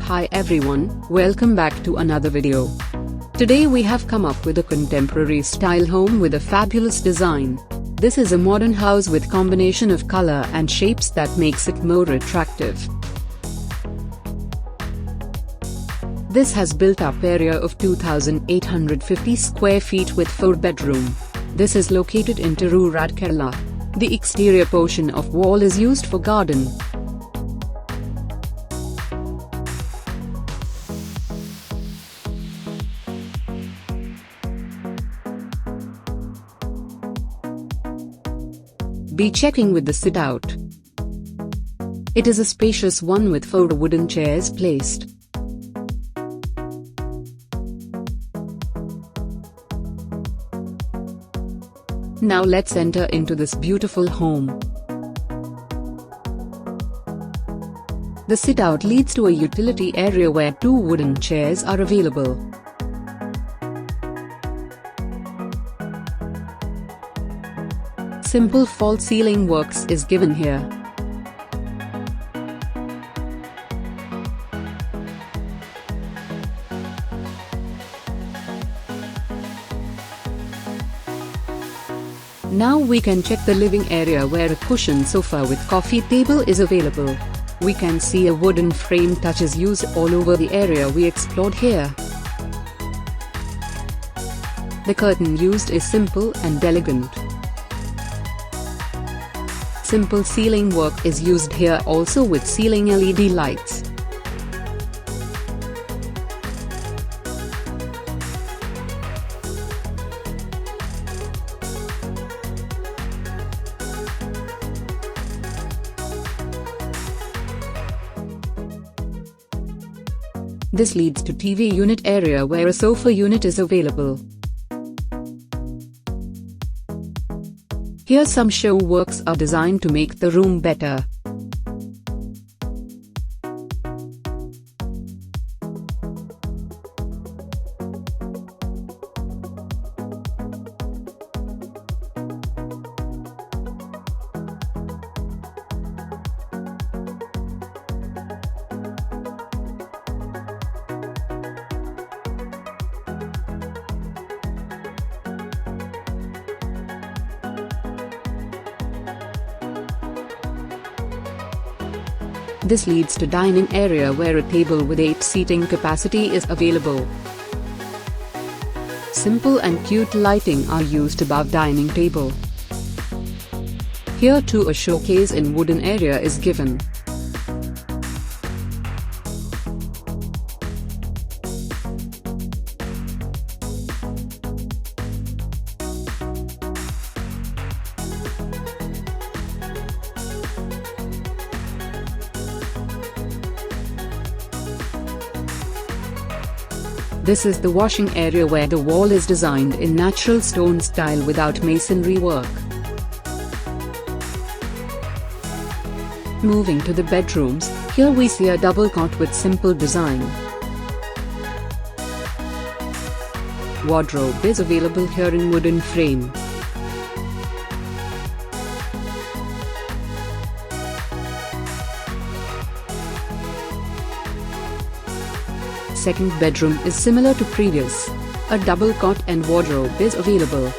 Hi everyone, welcome back to another video. Today we have come up with a contemporary style home with a fabulous design. This is a modern house with combination of color and shapes that makes it more attractive. This has built-up area of 2,850 square feet with 4 bedroom. This is located in Tirur, Kerala. The exterior portion of wall is used for garden. Be checking with the sit-out. It is a spacious one with 4 wooden chairs placed. Now let's enter into this beautiful home. The sit-out leads to a utility area where 2 wooden chairs are available. Simple false ceiling works is given here. Now we can check the living area where a cushioned sofa with coffee table is available. We can see a wooden frame touches used all over the area we explored here. The curtain used is simple and elegant. Simple ceiling work is used here also with ceiling LED lights. This leads to TV unit area where a sofa unit is available. Here some show works are designed to make the room better. This leads to dining area where a table with 8 seating capacity is available. Simple and cute lighting are used above dining table. Here too a showcase in wooden area is given. This is the washing area where the wall is designed in natural stone style without masonry work. Moving to the bedrooms, here we see a double cot with simple design. Wardrobe is available here in wooden frame. Second bedroom is similar to previous. A double cot and wardrobe is available.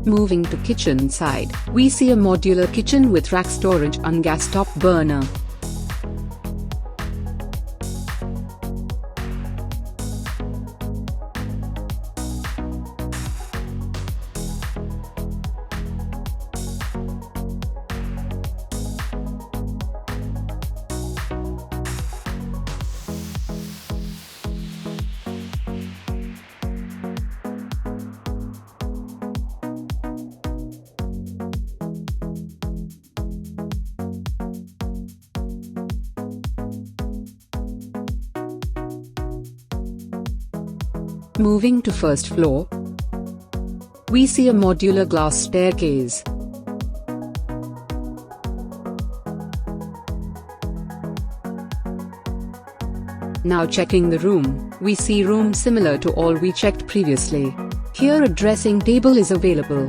Moving to kitchen side, we see a modular kitchen with rack storage and gas top burner. Moving to first floor, we see a modular glass staircase. Now checking the room, we see room similar to all we checked previously. Here a dressing table is available.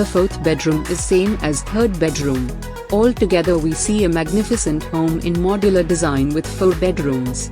The fourth bedroom is same as third bedroom. Altogether we see a magnificent home in modular design with 4 bedrooms.